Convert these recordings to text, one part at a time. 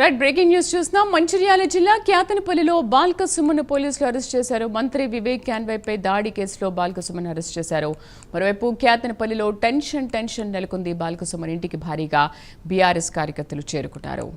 Right breaking news చూస్తున్నాం. మంచిర్యాల జిల్లా క్యాతనపల్లిలో బాల్క సుమన్ పోలీసులు అరెస్ట్ చేశారు. మంత్రి వివేక్ క్యాన్వైపై దాడి కేసులో బాల్క సుమన్ అరెస్ట్ చేశారు. మరోవైపు క్యాతనపల్లిలో టెన్షన్ నెలకొంది. బాల్క సుమన్ ఇంటికి భారీగా బీఆర్ఎస్ కార్యకర్తలు చేరుకున్నారు.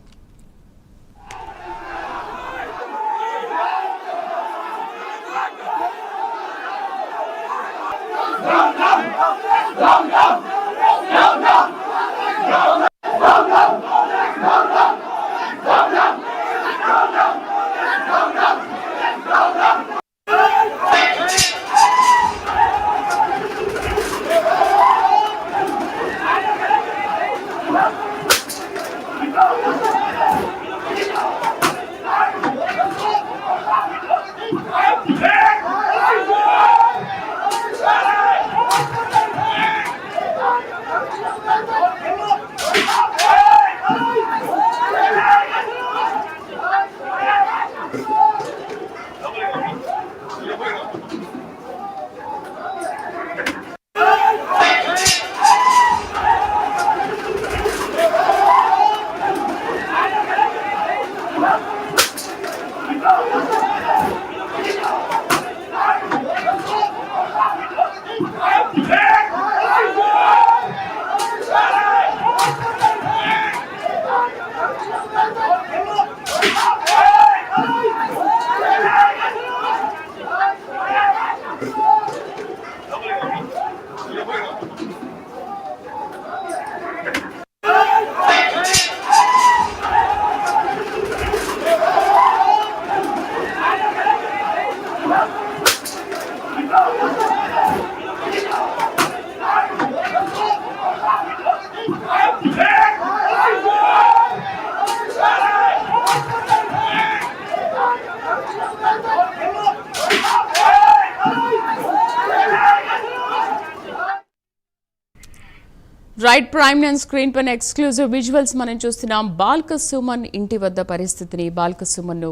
రైట్ ప్రైమ్ నైన్ స్క్రీన్ పైన ఎక్స్క్లూజివ్ విజువల్స్ మనం చూస్తున్నాం. బాల్క సుమన్ ఇంటి వద్ద పరిస్థితిని. బాల్క సుమన్ను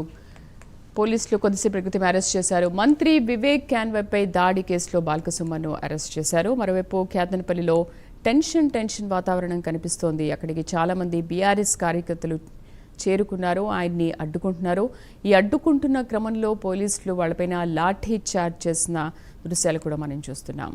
పోలీసులు కొద్దిసేపు క్రితం అరెస్ట్ చేశారు. మంత్రి వివేక్ క్యాన్వైపై దాడి కేసులో బాల్క సుమన్ను అరెస్ట్ చేశారు. మరోవైపు క్యాతనపల్లిలో టెన్షన్ వాతావరణం కనిపిస్తోంది. అక్కడికి చాలా మంది బీఆర్ఎస్ కార్యకర్తలు చేరుకున్నారు. ఆయన్ని అడ్డుకుంటున్నారు. ఈ అడ్డుకుంటున్న క్రమంలో పోలీసులు వాళ్ళపైన లాఠీ చార్జ్ చేసిన దృశ్యాలు కూడా మనం చూస్తున్నాం.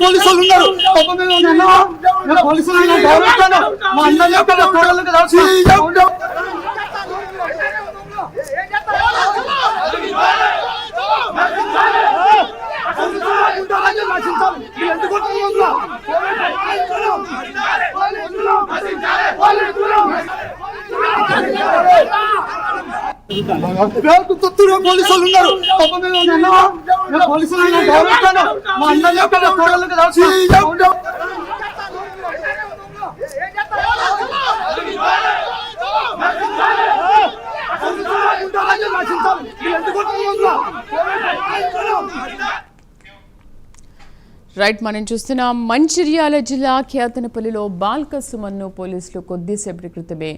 పోలీసులు ఉన్నారు. పోలీసులు రైట్ మనం చూస్తున్నాం. మంచిర్యాల జిల్లా క్యాతనపల్లిలో బాల్క సుమన్ను పోలీసులు కొద్దిసేపటి క్రితమే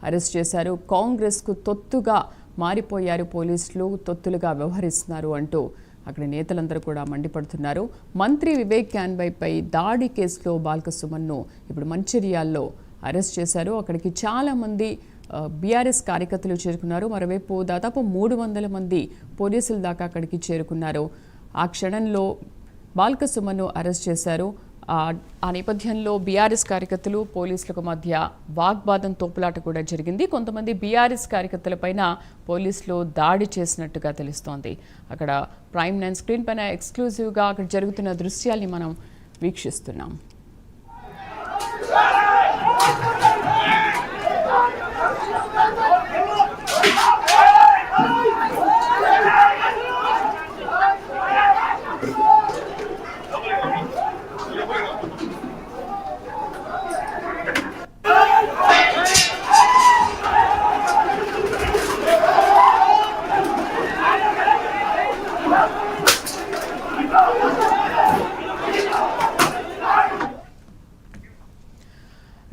అరెస్ట్ చేశారు. కాంగ్రెస్కు తొత్తుగా మారిపోయారు పోలీసులు, తొత్తులుగా వ్యవహరిస్తున్నారు అంటూ అక్కడ నేతలందరూ కూడా మండిపడుతున్నారు. మంత్రి వివేక్ క్యాన్వైపై దాడి కేసులో బాల్క సుమన్ను ఇప్పుడు మంచిర్యాల్లో అరెస్ట్ చేశారు. అక్కడికి చాలామంది బీఆర్ఎస్ కార్యకర్తలు చేరుకున్నారు. మరోవైపు దాదాపు 300 మంది పోలీసుల దాకా అక్కడికి చేరుకున్నారు. ఆ క్షణంలో బాల్క సుమన్ను అరెస్ట్ చేశారు. ఆ నేపథ్యంలో బీఆర్ఎస్ కార్యకర్తలు పోలీసులకు మధ్య వాగ్వాదం, తోపులాట కూడా జరిగింది. కొంతమంది బీఆర్ఎస్ కార్యకర్తలపైన పోలీసులు దాడి చేసినట్టుగా తెలుస్తోంది. అక్కడ ప్రైమ్ నైన్ స్క్రీన్ పైన ఎక్స్క్లూజివ్గా అక్కడ జరుగుతున్న దృశ్యాల్ని మనం వీక్షిస్తున్నాం.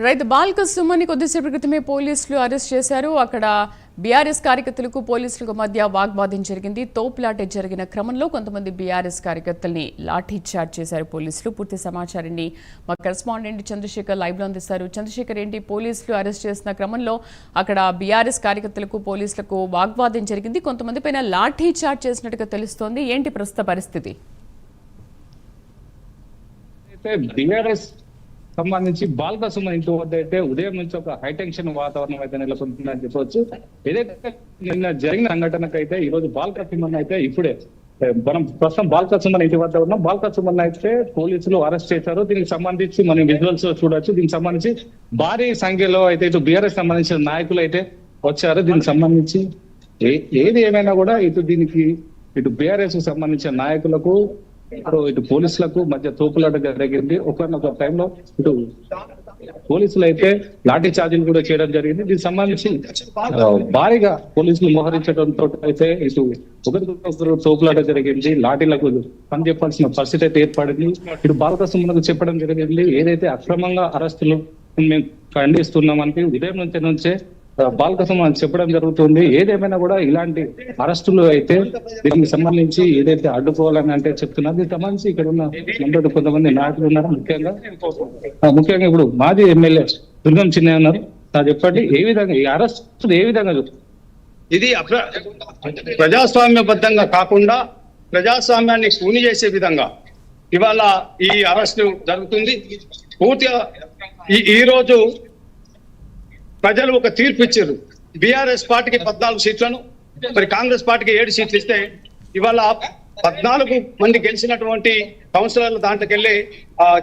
రైతు బాల్క సుమన్ని కొద్దిసేపటి క్రితమే పోలీసులు అరెస్ట్ చేశారు. అక్కడ బీఆర్ఎస్ కార్యకర్తలకు పోలీసులకు మధ్య వాగ్వాదం జరిగింది. తోపులాట జరిగిన క్రమంలో కొంతమంది బీఆర్ఎస్ కార్యకర్తల్ని లాఠీ చార్జ్ చేశారు పోలీసులు. పూర్తి సమాచారాన్ని మా కరెస్పాండెంట్ చంద్రశేఖర్ లైవ్ లో అందిస్తారు. చంద్రశేఖర్, ఏంటి పోలీసులు అరెస్ట్ చేసిన క్రమంలో అక్కడ బీఆర్ఎస్ కార్యకర్తలకు పోలీసులకు వాగ్వాదం జరిగింది, కొంతమంది పైన లాఠీ చార్జ్ చేసినట్టుగా తెలుస్తోంది. ఏంటి ప్రస్తుత పరిస్థితి? బీఆర్ఎస్ సంబంధించి బాల్క సుమన్ ఇంటి వద్ద అయితే ఉదయం నుంచి ఒక హైటెన్షన్ వాతావరణం అయితే నెలకొంటుందని చెప్పవచ్చు. ఏదైతే నిన్న జరిగిన సంఘటనకు అయితే ఈ రోజు బాల్క సుమన్ అయితే ఇప్పుడే మనం ప్రస్తుతం బాల్క సుమన్ ఇంటి వద్ద ఉన్నాం. బాల్క సుమన్ అయితే పోలీసులు అరెస్ట్ చేశారు. దీనికి సంబంధించి మనం విజువల్స్ చూడొచ్చు. దీనికి సంబంధించి భారీ సంఖ్యలో అయితే ఇటు బీఆర్ఎస్ సంబంధించిన నాయకులు అయితే వచ్చారు. దీనికి సంబంధించి ఏది ఏమైనా కూడా ఇటు బీఆర్ఎస్ సంబంధించిన నాయకులకు ఇటు పోలీసులకు మధ్య తోపులాట జరిగింది. ఒకనొక టైంలో ఇటు పోలీసులు అయితే లాఠీ చార్జీలు కూడా చేయడం జరిగింది. దీనికి సంబంధించి భారీగా పోలీసులు మోహరించడంతో అయితే ఇటు ఒకరికొకరు తోపులాట జరిగింది. లాఠీలకు పని చెప్పాల్సిన పరిస్థితి అయితే ఏర్పడింది. ఇటు బాల్క సుమన్కు చెప్పడం జరిగింది, ఏదైతే అక్రమంగా అరెస్టులు మేము ఖండిస్తున్నామని ఉదయం నుంచే బాల్క సుమన్ చెప్పడం జరుగుతుంది. ఏదేమైనా కూడా ఇలాంటి అరెస్టులు అయితే దీనికి సంబంధించి ఏదైతే అడ్డుకోవాలని అంటే చెప్తున్నారు. దీనికి సంబంధించి ఇక్కడ ఉన్న కొంతమంది నాయకులు ఉన్నారు. ముఖ్యంగా ఇప్పుడు మాజీ ఎమ్మెల్యే దుర్గం చిన్నయ్య ఉన్నారు. చెప్పండి, ఏ విధంగా ఈ అరెస్ట్ ఏ విధంగా ఇది ప్రజాస్వామ్యబద్ధంగా కాకుండా ప్రజాస్వామ్యాన్ని కూని చేసే విధంగా ఇవాళ ఈ అరెస్టు జరుగుతుంది. పూర్తిగా ఈ రోజు ప్రజలు ఒక తీర్పు ఇచ్చారు. బీఆర్ఎస్ పార్టీకి 14 సీట్లను, మరి కాంగ్రెస్ పార్టీకి 7 సీట్లు ఇస్తే ఇవాళ 14 మంది గెలిచినటువంటి కౌన్సిలర్లు దాంట్లోకి వెళ్ళి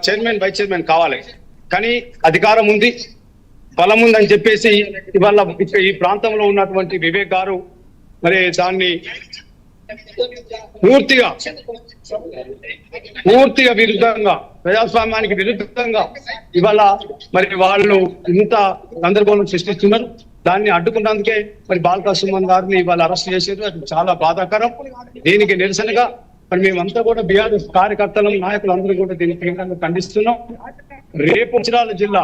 చైర్మన్ వైస్ చైర్మన్ కావాలి. కానీ అధికారం ఉంది, బలం ఉందని చెప్పేసి ఇవాళ ఈ ప్రాంతంలో ఉన్నటువంటి వివేక్ గారు మరి దాన్ని పూర్తిగా విరుద్ధంగా, ప్రజాస్వామ్యానికి విరుద్ధంగా ఇవాళ మరి వాళ్ళు ఇంత గందరగోళం సృష్టిస్తున్నారు. దాన్ని అడ్డుకున్నందుకే మరి బాల్క సుమన్ గారిని ఇవాళ అరెస్ట్ చేశారు. అది చాలా బాధాకరం. దీనికి నిరసనగా మరి మేమంతా కూడా బీఆర్ఎస్ కార్యకర్తలు, నాయకులు అందరూ కూడా దీన్ని తీవ్రంగా ఖండిస్తున్నాం. రేపు మంచిర్యాల జిల్లా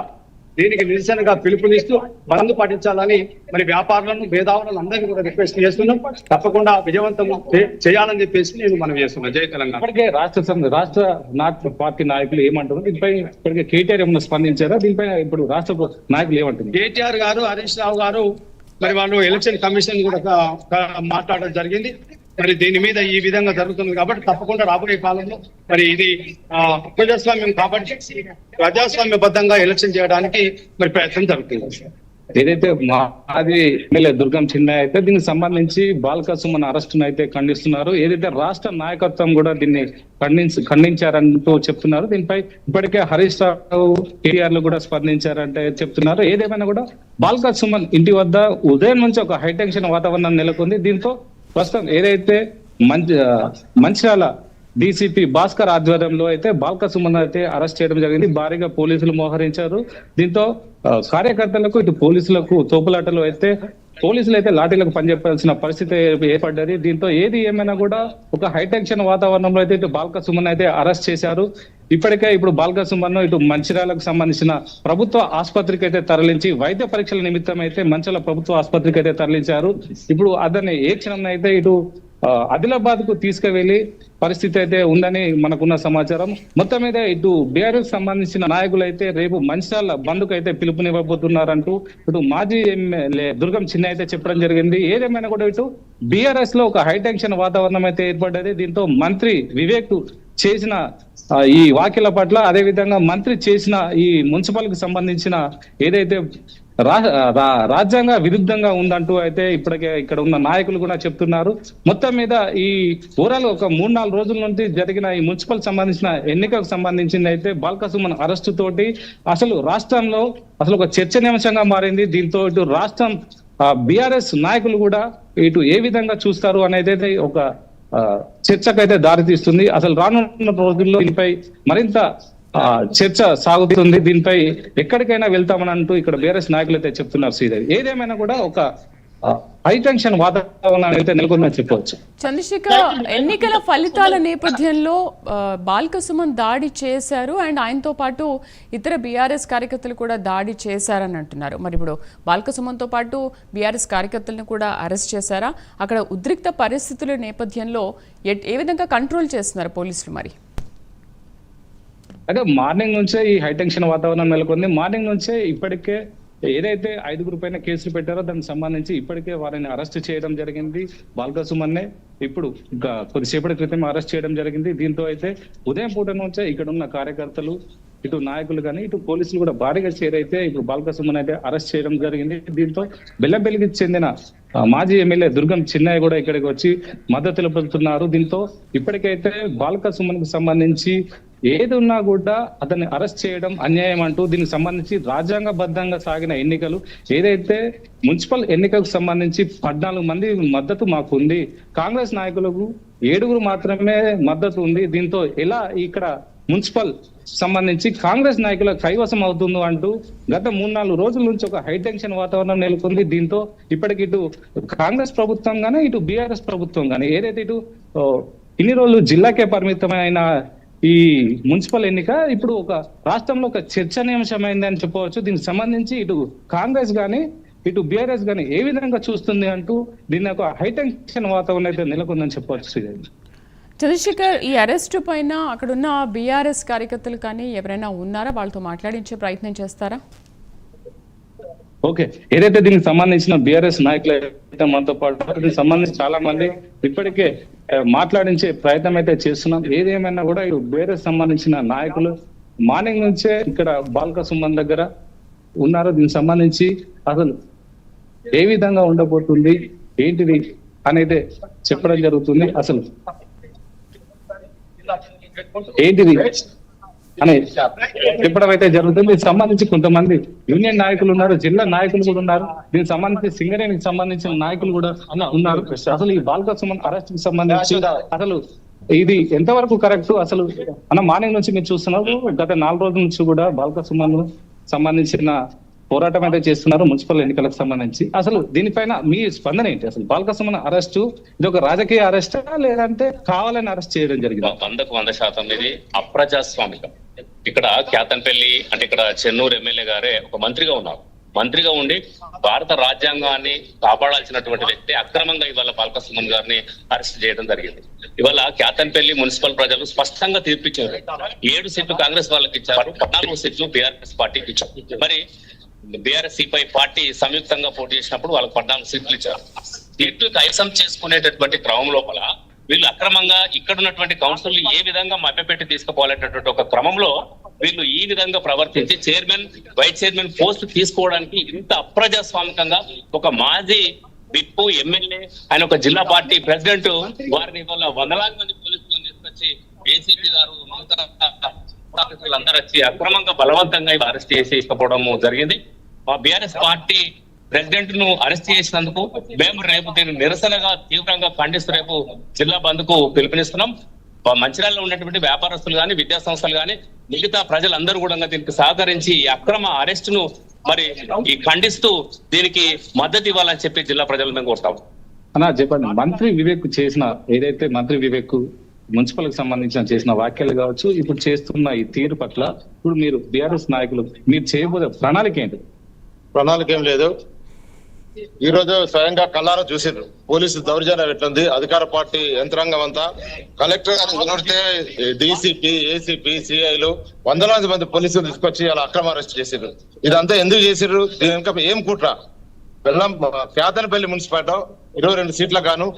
దీనికి నిరసనగా పిలుపునిస్తూ బంద్ పాటించాలని మరి వ్యాపారులను, మేధావులను అందరినీ కూడా రిక్వెస్ట్ చేస్తున్నాం. తప్పకుండా విజయవంతం చేయాలని చెప్పేసి నేను మనం చేస్తున్నాను. జై తెలంగాణ. ఇప్పటికే రాష్ట్ర పార్టీ నాయకులు ఏమంటారు దీనిపై? ఇప్పటికే కేటీఆర్ ఏమన్నా స్పందించారా దీనిపై? ఇప్పుడు రాష్ట్ర నాయకులు ఏమంటారు? కేటీఆర్ గారు, హరీష్ రావు గారు మరి వాళ్ళు ఎలక్షన్ కమిషన్ కూడా మాట్లాడడం జరిగింది. మరి దీని మీద ఈ విధంగా జరుగుతుంది కాబట్టి తప్పకుండా రాబోయే కాలంలో మరి ఇది ప్రజాస్వామ్యం కాబట్టి ప్రజాస్వామ్యబద్ధంగా ఎలక్షన్ చేయడానికి మరి ప్రయత్నం జరుగుతుంది. ఏదైతే మాజీ ఎమ్మెల్యే దుర్గం చిన్నయ్య అయితే దీనికి సంబంధించి బాల్క సుమన్ అరెస్టును అయితే ఖండిస్తున్నారు. ఏదైతే రాష్ట్ర నాయకత్వం కూడా దీన్ని ఖండించారంటూ చెప్తున్నారు. దీనిపై ఇప్పటికే హరీష్ రావు, కేటీఆర్లు కూడా స్పందించారంటే చెప్తున్నారు. ఏదేమైనా కూడా బాల్క సుమన్ ఇంటి వద్ద ఉదయం నుంచి ఒక హైటెన్షన్ వాతావరణం నెలకొంది. దీంతో ప్రస్తుతం ఏదైతే మంచిర్యాల డీసీపీ భాస్కర్ ఆధ్వర్యంలో అయితే బాల్క సుమన్ అయితే అరెస్ట్ చేయడం జరిగింది. భారీగా పోలీసులు మోహరించారు. దీంతో కార్యకర్తలకు ఇటు పోలీసులకు తోపులాటలు అయితే పోలీసులు అయితే లాఠీలకు పనిచేయాల్సిన పరిస్థితి ఏర్పడ్డది. దీంతో ఏది ఏమైనా కూడా ఒక హైటెన్షన్ వాతావరణంలో అయితే ఇటు బాల్క సుమన్ అయితే అరెస్ట్ చేశారు. ఇప్పటికే ఇప్పుడు బాల్క సుమన్ ఇటు మంచిర్యాలకు సంబంధించిన ప్రభుత్వ ఆసుపత్రికి అయితే తరలించి వైద్య పరీక్షల నిమిత్తం అయితే మంచిర్యాల ప్రభుత్వ ఆసుపత్రికి అయితే తరలించారు. ఇప్పుడు అతన్ని ఏ క్షణం అయితే ఇటు ఆదిలాబాద్ కు తీసుకువెళ్లి పరిస్థితి అయితే ఉందని మనకున్న సమాచారం. మొత్తం మీద ఇటు బీఆర్ఎస్ సంబంధించిన నాయకులు అయితే రేపు మంచిర్యాల బంద్కు అయితే పిలుపునివ్వబోతున్నారంటూ ఇటు మాజీ ఎమ్మెల్యే దుర్గం చిన్న అయితే చెప్పడం జరిగింది. ఏదేమైనా కూడా ఇటు బీఆర్ఎస్ లో ఒక హైటెన్షన్ వాతావరణం అయితే ఏర్పడ్డది. దీంతో మంత్రి వివేక్ చేసిన ఈ వ్యాఖ్యల పట్ల, అదే విధంగా మంత్రి చేసిన ఈ మున్సిపల్ కి సంబంధించిన ఏదైతే రాజ్యాంగ విరుద్ధంగా ఉందంటూ అయితే ఇప్పటికే ఇక్కడ ఉన్న నాయకులు కూడా చెప్తున్నారు. మొత్తం మీద ఈ ఓవరాల్ ఒక 3-4 రోజుల నుండి జరిగిన ఈ మున్సిపల్ సంబంధించిన ఎన్నికలకు సంబంధించింది అయితే బాల్క సుమన్ అరెస్టు తోటి అసలు రాష్ట్రంలో అసలు ఒక చర్చనీయాంశంగా మారింది. దీంతో ఇటు రాష్ట్రం బీఆర్ఎస్ నాయకులు కూడా ఇటు ఏ విధంగా చూస్తారు అనేది ఒక చర్చకైతే దారితీస్తుంది. అసలు రానున్న రోజుల్లో దీనిపై మరింత చర్చ సాగుతుంది. దీనిపై ఎక్కడికైనా వెళ్తామని అంటూ ఇక్కడ బీఆర్ఎస్ నాయకులు అయితే చెప్తున్నారు. శ్రీదేవి, ఏదేమైనా కూడా ఒక హై టెన్షన్ వాతావరణం అయితే నెలకొందని చెప్పవచ్చు. చంద్రశేఖర్, ఎన్నికల ఫలితాల నేపథ్యంలో బాల్క సుమన్ దాడి చేశారు అండ్ ఆయనతో పాటు ఇతర బీఆర్ఎస్ కార్యకర్తలు కూడా దాడి చేశారని అంటున్నారు. మరి ఇప్పుడు బాల్క సుమన్తో పాటు బీఆర్ఎస్ కార్యకర్తలను కూడా అరెస్ట్ చేశారా? అక్కడ ఉద్రిక్త పరిస్థితుల నేపథ్యంలో ఏ విధంగా కంట్రోల్ చేస్తున్నారు పోలీసులు? మరి అంటే మార్నింగ్ నుంచే ఈ హై టెన్షన్ వాతావరణం నెలకొంది. మార్నింగ్ నుంచే ఇప్పటికే ఏదైతే 5 పైన కేసులు పెట్టారో దానికి సంబంధించి ఇప్పటికే వారిని అరెస్ట్ చేయడం జరిగింది. బాల్క సుమన్నే ఇప్పుడు కొద్దిసేపటి క్రితం అరెస్ట్ చేయడం జరిగింది. దీంతో అయితే ఉదయం పూట నుంచే ఇక్కడ ఉన్న కార్యకర్తలు, ఇటు నాయకులు కానీ ఇటు పోలీసులు కూడా భారీగా చేరైతే ఇప్పుడు బాల్క సుమన్ అయితే అరెస్ట్ చేయడం జరిగింది. దీంతో బెల్లంపల్లికి చెందిన మాజీ ఎమ్మెల్యే దుర్గం చిన్నయ్య కూడా ఇక్కడికి వచ్చి మద్దతు తెలుపుతున్నారు. దీంతో ఇప్పటికైతే బాల్క సుమన్ కు సంబంధించి ఏది ఉన్నా కూడా అతన్ని అరెస్ట్ చేయడం అన్యాయం అంటూ దీనికి సంబంధించి రాజ్యాంగబద్ధంగా సాగిన ఎన్నికలు ఏదైతే మున్సిపల్ ఎన్నికలకు సంబంధించి 14 మంది మద్దతు మాకు ఉంది, కాంగ్రెస్ నాయకులకు 7 మాత్రమే మద్దతు ఉంది. దీంతో ఎలా ఇక్కడ మున్సిపల్ సంబంధించి కాంగ్రెస్ నాయకుల కైవసం అవుతుందో అంటూ గత 3-4 రోజుల నుంచి ఒక హైటెన్షన్ వాతావరణం నెలకొంది. దీంతో ఇప్పటికి ఇటు కాంగ్రెస్ ప్రభుత్వం గానీ ఇటు బీఆర్ఎస్ ప్రభుత్వం గానీ ఏదైతే ఇటు ఇన్ని రోజులు జిల్లాకే పరిమితమైన ఈ మున్సిపల్ ఎన్నిక ఇప్పుడు ఒక రాష్ట్రంలో ఒక చర్చనీయాంశమైంది అని చెప్పవచ్చు. దీనికి సంబంధించి ఇటు కాంగ్రెస్ గానీ ఇటు బీఆర్ఎస్ గానీ ఏ విధంగా చూస్తుంది అంటూ దీని ఒక హైటెన్షన్ వాతావరణం అయితే నెలకొందని చెప్పవచ్చు. చంద్రశేఖర్, ఈ అరెస్టు పైన అక్కడున్న బీఆర్ఎస్ కార్యకర్తలు కానీ ఎవరైనా ఉన్నారా? వాళ్ళతో మాట్లాడించే ప్రయత్నం చేస్తారా? ఓకే, ఏదైతే దీనికి సంబంధించిన బీఆర్ఎస్ నాయకులు అయితే మనతో పాటు దీనికి సంబంధించి చాలా మంది ఇప్పటికే మాట్లాడించే ప్రయత్నం అయితే చేస్తున్నాం. ఏదేమైనా కూడా ఇటు బీఆర్ఎస్ సంబంధించిన నాయకులు మార్నింగ్ నుంచే ఇక్కడ బాల్క సుమన్ దగ్గర ఉన్నారు. దీనికి సంబంధించి అసలు ఏ విధంగా ఉండబోతుంది ఏంటిది అనేది చెప్పడం జరుగుతుంది. అసలు ఏంటిది అని చెప్పడం అయితే జరుగుతుంది. దీనికి సంబంధించి కొంతమంది యూనియన్ నాయకులు ఉన్నారు, జిల్లా నాయకులు కూడా ఉన్నారు. దీనికి సంబంధించి సింగరేణికి సంబంధించిన నాయకులు కూడా ఉన్నారు. అసలు ఈ బాల్క సుమన్ అరెస్ట్ కి సంబంధించి అసలు ఇది ఎంతవరకు కరెక్ట్? అసలు మన మార్నింగ్ నుంచి మీరు చూస్తున్నారు, గత 4 రోజుల నుంచి కూడా బాల్క సుమన్ సంబంధించిన పోరాటం అయితే చేస్తున్నారు మున్సిపల్ ఎన్నికలకు సంబంధించి. అసలు దీనిపైన మీ స్పందన ఏంటి? అసలు బాల్క సుమన్ అరెస్టు ఇది ఒక రాజకీయ అరెస్టా లేదంటే కావాలని అరెస్ట్ చేయడం జరిగింది? 100% ఇది అప్రజాస్వామికం. ఇక్కడ కేతన్పల్లి అంటే ఇక్కడ చెన్నూరు ఎమ్మెల్యే గారే ఒక మంత్రిగా ఉన్నారు. మంత్రిగా ఉండి భారత రాజ్యాంగాన్ని కాపాడాల్సినటువంటి వ్యక్తి అక్రమంగా ఇవాళ బాల్క సుమన్ గారిని అరెస్ట్ చేయడం జరిగింది. ఇవాళ కేతన్పల్లి మున్సిపల్ ప్రజలు స్పష్టంగా తీర్పిచ్చారు. 7 సీట్లు కాంగ్రెస్ వాళ్ళకి ఇచ్చారు, 14 సీట్లు బీఆర్ఎస్ పార్టీకి ఇచ్చారు. మరి బీఆర్ఎస్ సిపై పార్టీ సంయుక్తంగా పోటీ చేసినప్పుడు వాళ్ళకి 14 సీట్లు ఇచ్చారు. సీట్లు కైవసం చేసుకునేటటువంటి క్రమం లోపల వీళ్ళు అక్రమంగా ఇక్కడ ఉన్నటువంటి కౌన్సిల్ ఏ విధంగా మభ్యపెట్టి తీసుకుపోవాలనేటటువంటి ఒక క్రమంలో వీళ్ళు ఈ విధంగా ప్రవర్తించి చైర్మన్, వైస్ చైర్మన్ పోస్ట్ తీసుకోవడానికి ఇంత అప్రజాస్వామికంగా ఒక మాజీ విప్పు ఎమ్మెల్యే ఆయన ఒక జిల్లా పార్టీ ప్రెసిడెంట్ వారిని వల్ల 100,000 మంది పోలీసులను తీసుకొచ్చి ఏసీపీ గారు అందరూ వచ్చి అక్రమంగా బలవంతంగా అరెస్ట్ చేసి ఇష్టపోవడం జరిగింది. మా బీఆర్ఎస్ పార్టీ ప్రెసిడెంట్ ను అరెస్ట్ చేసినందుకు మేము రేపు దీన్ని నిరసనగా తీవ్రంగా ఖండిస్తూ రేపు జిల్లా బంద్ కు పిలుపునిస్తున్నాం. మంచిర్యాలలో ఉన్నటువంటి వ్యాపారస్తులు కానీ, విద్యా సంస్థలు కానీ, మిగతా ప్రజలందరూ కూడా దీనికి సహకరించి ఈ అక్రమ అరెస్ట్ ను మరి ఈ ఖండిస్తూ దీనికి మద్దతు ఇవ్వాలని చెప్పి జిల్లా ప్రజలు మేము కోరుతాం. అన్నా చెప్పండి, మంత్రి వివేక్ చేసిన ఏదైతే మంత్రి వివేక్ మున్సిపల్ కి సంబంధించిన చేసిన వ్యాఖ్యలు కావచ్చు, ఇప్పుడు చేస్తున్న ఈ తీరు పట్ల ఇప్పుడు మీరు బీఆర్ఎస్ నాయకులు మీరు చేయబోయే ప్రణాళిక ఏంటి? ప్రణాళిక ఏం లేదు. ఈ రోజు స్వయంగా కళ్ళారా చూసిండ్రు పోలీసు దౌర్జన్యం ఎట్లుంది. అధికార పార్టీ యంత్రాంగం అంతా కలెక్టర్ గారిని కొడితే డీసీపీ, ఏసీపీ, సిఐలు 100,000 మంది పోలీసులు తీసుకొచ్చి అలా అక్రమ అరెస్ట్ చేసిండ్రు. ఇదంతా ఎందుకు చేసిండ్రు? దీని వెనుక ఏం కుట్ర? కేతన్పల్లి మున్సిపాలిటీ 22 సీట్ల గాను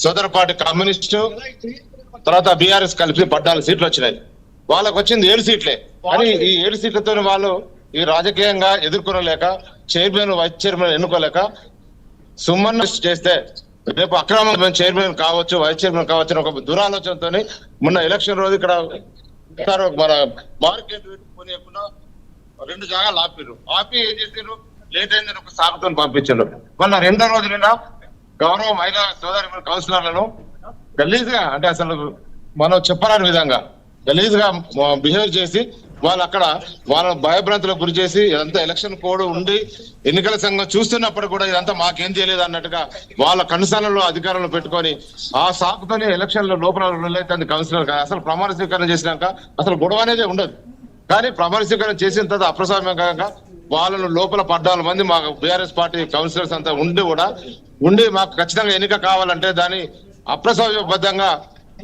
సోదరపాటి కమ్యూనిస్టు తర్వాత బీఆర్ఎస్ కలిపి 14 సీట్లు వచ్చినాయి. వాళ్ళకు వచ్చింది 7 సీట్లే. కానీ ఈ 7 సీట్లతో వాళ్ళు ఈ రాజకీయంగా ఎదుర్కొనలేక చైర్మన్, వైస్ చైర్మన్ ఎన్నుకోలేక సుమన్ చేస్తే రేపు అక్రమంగా చైర్మన్ కావచ్చు, వైస్ చైర్మన్ కావచ్చు అని ఒక దురాలోచనతో మొన్న ఎలక్షన్ రోజు ఇక్కడ మన మార్కెట్ కొనియకుండా 2 జాగాలు ఆపి ఏం చేశారు? లేట్ అయిందని ఒక సాగుతో పంపించారు. మొన్న 2వ రోజు నిన్న గౌరవ మహిళా సోదరి కౌన్సిలర్లను గలీజ్ గా అంటే అసలు మనం చెప్పరాని విధంగా గలీజ్ గా బిహేవ్ చేసి వాళ్ళు అక్కడ వాళ్ళ భయభ్రాంతులకు గురి చేసి ఇదంతా ఎలక్షన్ కోడ్ ఉండి ఎన్నికల సంఘం చూస్తున్నప్పుడు కూడా ఇదంతా మాకేం చేయలేదు అన్నట్టుగా వాళ్ళ కనుసనలో అధికారంలో పెట్టుకొని ఆ సాకుతోనే ఎలక్షన్ లో లోపల వెళ్ళైతే కౌన్సిలర్ అసలు ప్రమాణ స్వీకారం చేసినాక అసలు గొడవ అనేది ఉండదు. కానీ ప్రమాణ స్వీకారం చేసిన తర్వాత అప్రసామ్యంగా వాళ్ళను లోపల 14 మంది మా బీఆర్ఎస్ పార్టీ కౌన్సిలర్స్ అంతా ఉండి మాకు ఖచ్చితంగా ఎన్నిక కావాలంటే దాన్ని అప్రసామ్యబద్ధంగా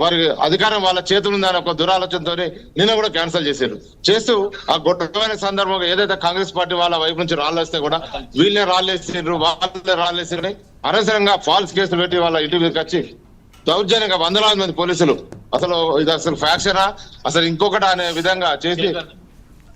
వారి అధికారం వాళ్ళ చేతులు ఉందని ఒక దురాలోచనతో నిన్న కూడా క్యాన్సిల్ చేస్తూ ఆ గొడవైన సందర్భంగా ఏదైతే కాంగ్రెస్ పార్టీ వాళ్ళ వైపు నుంచి రాళ్ళేస్తే కూడా వీళ్ళే రాళ్ళేసారు అనవసరంగా ఫాల్స్ కేసులు పెట్టి వాళ్ళ ఇంటి మీదకి వచ్చి దౌర్జన్యంగా వందలాది మంది పోలీసులు ఇది అసలు ఫ్యాక్షనా అసలు ఇంకొకటి అనే విధంగా చేసి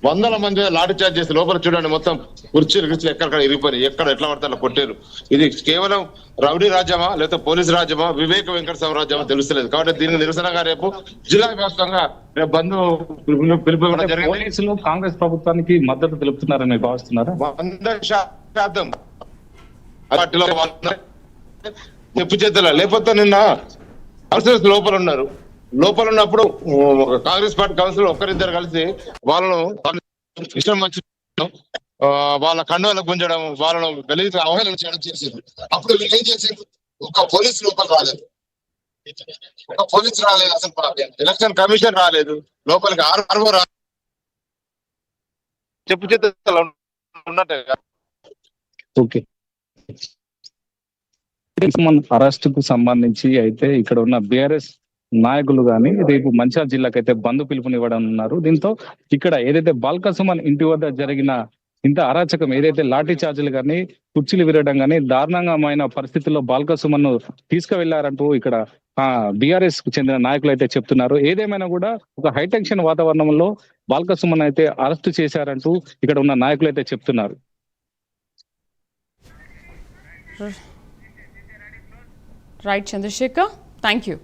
వందల మంది లాఠీ చార్జ్ చేసి లోపల చూడండి మొత్తం కుర్చీలు ఎక్కడెక్కడ ఇరిగిపోయి ఎక్కడ ఎట్లా పడితే అలా కొట్టారు. ఇది కేవలం రౌడీ రాజ్యమా లేకపోతే పోలీసు రాజ్యమా వివేక వెంకట సామ్రాజ్యమా తెలుస్తలేదు. కాబట్టి దీనికి నిరసనగా రేపు జిల్లా వ్యాప్తంగా రేపు బంద్ పిలుపు జరిగింది. పోలీసులు కాంగ్రెస్ ప్రభుత్వానికి మద్దతు తెలుపుతున్నారని భావిస్తున్నారా? 100% పార్టీలో చెప్పు చేతుల లేకపోతే నిన్న కౌన్సిలర్స్ లోపల ఉన్నప్పుడు కాంగ్రెస్ పార్టీ కౌన్సిలర్ ఒక్కరిద్దరు కలిసి వాళ్ళను ఇష్టం మంచి వాళ్ళ కండువలకు గుంజడం వాళ్ళను గలీజ్ అవహేళన చేయడం చేసింది. అప్పుడు వీళ్ళు ఏం చేసింది? ఒక పోలీస్ లోపల రాలేదు, అసలు ఎలక్షన్ కమిషన్ రాలేదు లోపలికి, ఆర్ఓ చెప్పు చేతులు ఉన్నట్టే. ఓకే, అరెస్ట్ కు సంబంధించి అయితే ఇక్కడ ఉన్న బీఆర్ఎస్ నాయకులు గాని రేపు మంచిర్యాల జిల్లాకు అయితే బంద్ పిలుపునివ్వడం ఉన్నారు. దీంతో ఇక్కడ ఏదైతే బాల్క సుమన్ ఇంటి వద్ద జరిగిన ఇంత అరాచకం ఏదైతే లాఠీ చార్జీలు కానీ కుర్చీలు విరగడం కానీ దారుణంగామైన పరిస్థితుల్లో బాల్క సుమన్ ను తీసుకువెళ్లారంటూ ఇక్కడ బీఆర్ఎస్ కు చెందిన నాయకులు అయితే చెప్తున్నారు. ఏదేమైనా కూడా ఒక హైటెన్షన్ వాతావరణంలో బాల్క సుమన్ అయితే అరెస్టు చేశారంటూ ఇక్కడ ఉన్న నాయకులు అయితే చెప్తున్నారు. Right Chandrashekhar, thank you.